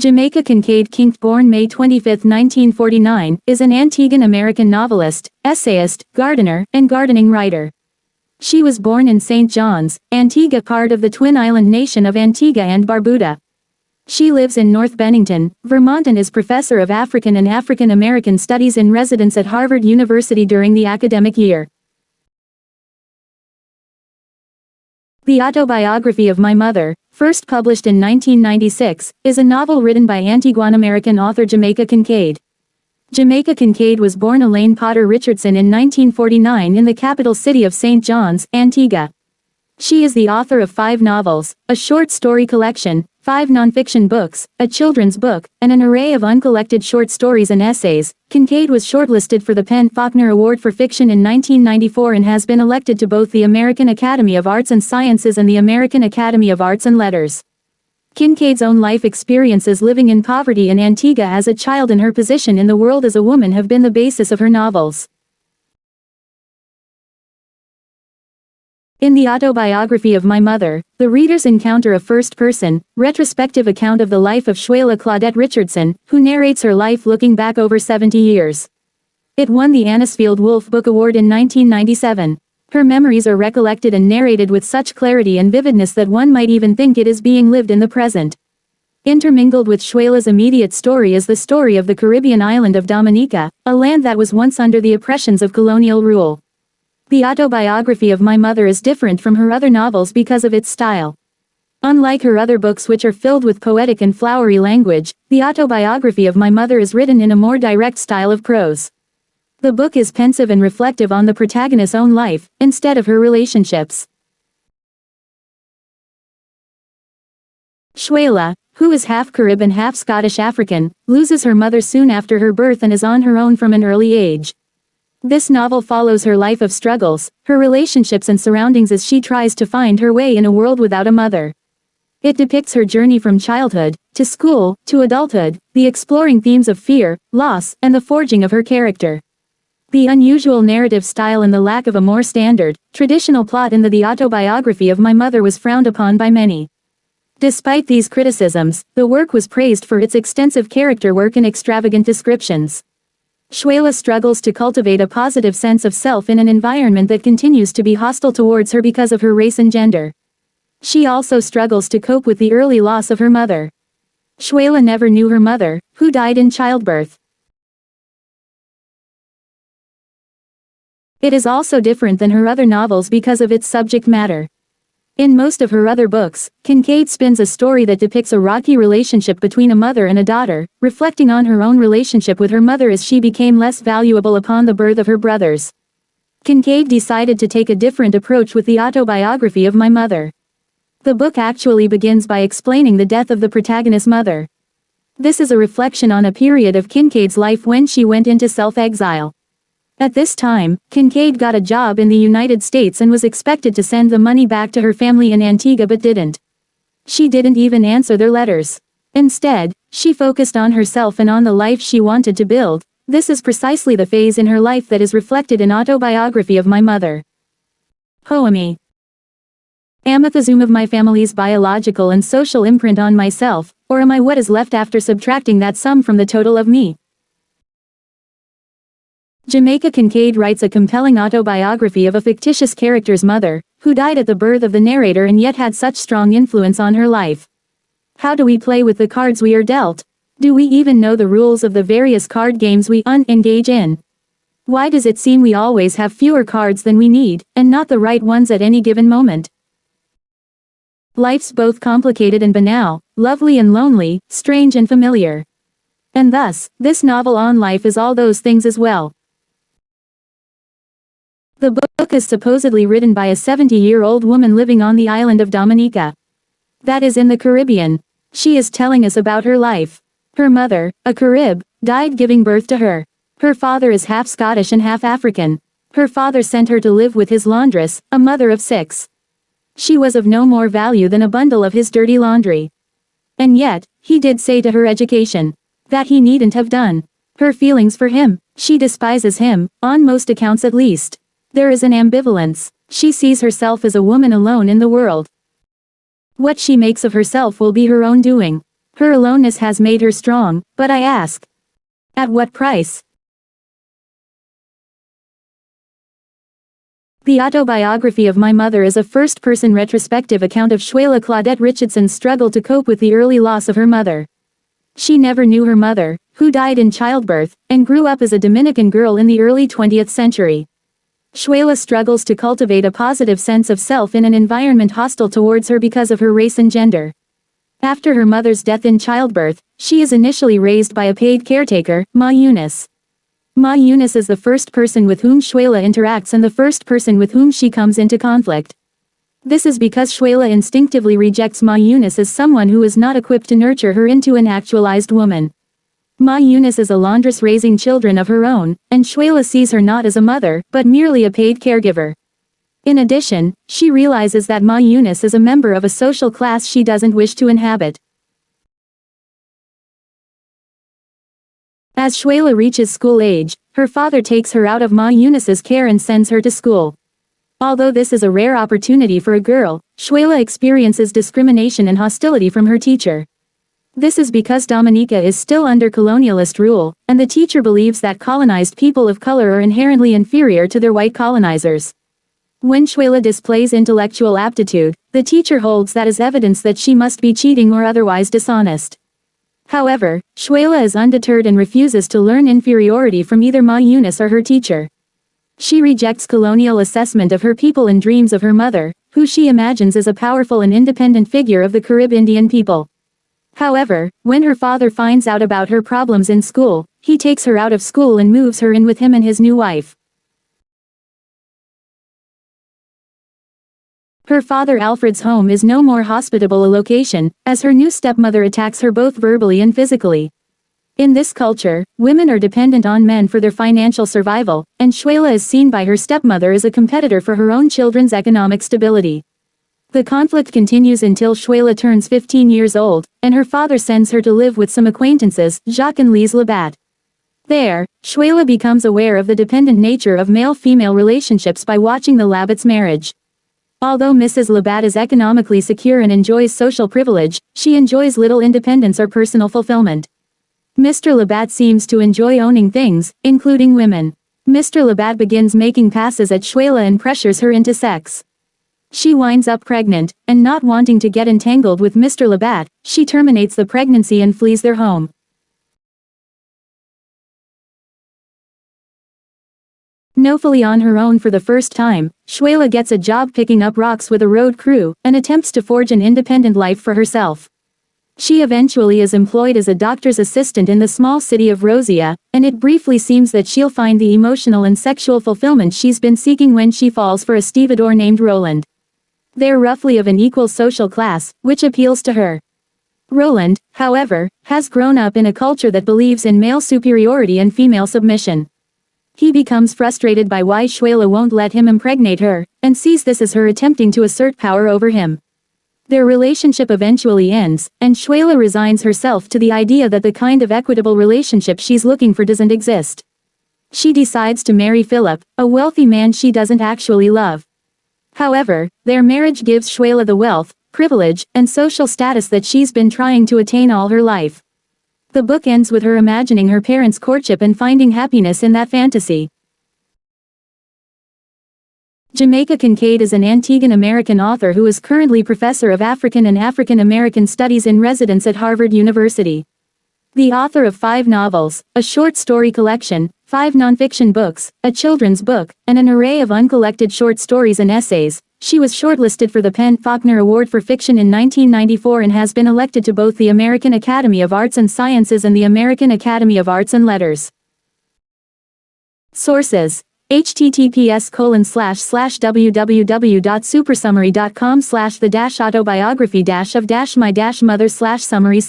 Jamaica Kincaid, born May 25, 1949, is an Antiguan-American novelist, essayist, gardener, and gardening writer. She was born in St. John's, Antigua, part of the twin island nation of Antigua and Barbuda. She lives in North Bennington, Vermont, and is professor of African and African American Studies in residence at Harvard University during the academic year. The Autobiography of My Mother, first published in 1996, is a novel written by Antiguan-American author Jamaica Kincaid. Jamaica Kincaid was born Elaine Potter Richardson in 1949 in the capital city of St. John's, Antigua. She is the author of 5 novels, a short story collection, 5 nonfiction books, a children's book, and an array of uncollected short stories and essays. Kincaid was shortlisted for the PEN/Faulkner Award for Fiction in 1994 and has been elected to both the American Academy of Arts and Sciences and the American Academy of Arts and Letters. Kincaid's own life experiences living in poverty in Antigua as a child and her position in the world as a woman have been the basis of her novels. In the Autobiography of My Mother, the readers encounter a first-person, retrospective account of the life of Shuela Claudette Richardson, who narrates her life looking back over 70 years. It won the Anisfield Wolf Book Award in 1997. Her memories are recollected and narrated with such clarity and vividness that one might even think it is being lived in the present. Intermingled with Shuela's immediate story is the story of the Caribbean island of Dominica, a land that was once under the oppressions of colonial rule. The Autobiography of My Mother is different from her other novels because of its style. Unlike her other books, which are filled with poetic and flowery language, the Autobiography of My Mother is written in a more direct style of prose. The book is pensive and reflective on the protagonist's own life, instead of her relationships. Shuela, who is half Carib and half Scottish African, loses her mother soon after her birth and is on her own from an early age. This novel follows her life of struggles, her relationships and surroundings as she tries to find her way in a world without a mother. It depicts her journey from childhood, to school, to adulthood, the exploring themes of fear, loss, and the forging of her character. The unusual narrative style and the lack of a more standard, traditional plot in the Autobiography of My Mother was frowned upon by many. Despite these criticisms, the work was praised for its extensive character work and extravagant descriptions. Shuela struggles to cultivate a positive sense of self in an environment that continues to be hostile towards her because of her race and gender. She also struggles to cope with the early loss of her mother. Shuela never knew her mother, who died in childbirth. It is also different than her other novels because of its subject matter. In most of her other books, Kincaid spins a story that depicts a rocky relationship between a mother and a daughter, reflecting on her own relationship with her mother as she became less valuable upon the birth of her brothers. Kincaid decided to take a different approach with the Autobiography of My Mother. The book actually begins by explaining the death of the protagonist's mother. This is a reflection on a period of Kincaid's life when she went into self-exile. At this time, Kincaid got a job in the United States and was expected to send the money back to her family in Antigua but didn't. She didn't even answer their letters. Instead, she focused on herself and on the life she wanted to build. This is precisely the phase in her life that is reflected in Autobiography of My Mother. Poeme. Am I the zoom of my family's biological and social imprint on myself, or am I what is left after subtracting that sum from the total of me? Jamaica Kincaid writes a compelling autobiography of a fictitious character's mother, who died at the birth of the narrator and yet had such strong influence on her life. How do we play with the cards we are dealt? Do we even know the rules of the various card games we engage in? Why does it seem we always have fewer cards than we need, and not the right ones at any given moment? Life's both complicated and banal, lovely and lonely, strange and familiar. And thus, this novel on life is all those things as well. The book is supposedly written by a 70-year-old woman living on the island of Dominica. That is in the Caribbean. She is telling us about her life. Her mother, a Carib, died giving birth to her. Her father is half Scottish and half African. Her father sent her to live with his laundress, a mother of 6. She was of no more value than a bundle of his dirty laundry. And yet, he did say to her education, that he needn't have done. Her feelings for him, she despises him, on most accounts at least. There is an ambivalence. She sees herself as a woman alone in the world. What she makes of herself will be her own doing. Her aloneness has made her strong, but I ask, at what price? The Autobiography of My Mother is a first-person retrospective account of Shuela Claudette Richardson's struggle to cope with the early loss of her mother. She never knew her mother, who died in childbirth, and grew up as a Dominican girl in the early 20th century. Shuela struggles to cultivate a positive sense of self in an environment hostile towards her because of her race and gender. After her mother's death in childbirth, she is initially raised by a paid caretaker, Ma Eunice. Ma Eunice is the first person with whom Shuela interacts and the first person with whom she comes into conflict. This is because Shuela instinctively rejects Ma Eunice as someone who is not equipped to nurture her into an actualized woman. Ma Eunice is a laundress raising children of her own, and Shuela sees her not as a mother, but merely a paid caregiver. In addition, she realizes that Ma Eunice is a member of a social class she doesn't wish to inhabit. As Shuela reaches school age, her father takes her out of Ma Eunice's care and sends her to school. Although this is a rare opportunity for a girl, Shuela experiences discrimination and hostility from her teacher. This is because Dominica is still under colonialist rule, and the teacher believes that colonized people of color are inherently inferior to their white colonizers. When Shuela displays intellectual aptitude, the teacher holds that as evidence that she must be cheating or otherwise dishonest. However, Shuela is undeterred and refuses to learn inferiority from either Ma Eunice or her teacher. She rejects colonial assessment of her people and dreams of her mother, who she imagines as a powerful and independent figure of the Carib Indian people. However, when her father finds out about her problems in school, he takes her out of school and moves her in with him and his new wife. Her father Alfred's home is no more hospitable a location, as her new stepmother attacks her both verbally and physically. In this culture, women are dependent on men for their financial survival, and Shuela is seen by her stepmother as a competitor for her own children's economic stability. The conflict continues until Shuela turns 15 years old, and her father sends her to live with some acquaintances, Jacques and Lise Labatt. There, Shuela becomes aware of the dependent nature of male-female relationships by watching the Labatts' marriage. Although Mrs. Labatt is economically secure and enjoys social privilege, she enjoys little independence or personal fulfillment. Mr. Labatt seems to enjoy owning things, including women. Mr. Labatt begins making passes at Shuela and pressures her into sex. She winds up pregnant, and not wanting to get entangled with Mr. Labatt, she terminates the pregnancy and flees their home. Knowfully on her own for the first time, Shuela gets a job picking up rocks with a road crew, and attempts to forge an independent life for herself. She eventually is employed as a doctor's assistant in the small city of Rosia, and it briefly seems that she'll find the emotional and sexual fulfillment she's been seeking when she falls for a stevedore named Roland. They're roughly of an equal social class, which appeals to her. Roland, however, has grown up in a culture that believes in male superiority and female submission. He becomes frustrated by why Shuela won't let him impregnate her, and sees this as her attempting to assert power over him. Their relationship eventually ends, and Shuela resigns herself to the idea that the kind of equitable relationship she's looking for doesn't exist. She decides to marry Philip, a wealthy man she doesn't actually love. However, their marriage gives Shuela the wealth, privilege, and social status that she's been trying to attain all her life. The book ends with her imagining her parents' courtship and finding happiness in that fantasy. Jamaica Kincaid is an Antiguan-American author who is currently Professor of African and African American Studies in residence at Harvard University. The author of 5 novels, a short story collection, 5 nonfiction books, a children's book, and an array of uncollected short stories and essays, she was shortlisted for the PEN/Faulkner Award for Fiction in 1994 and has been elected to both the American Academy of Arts and Sciences and the American Academy of Arts and Letters. Sources: https://www.supersummary.com/the-autobiography-of-my-mother/summary/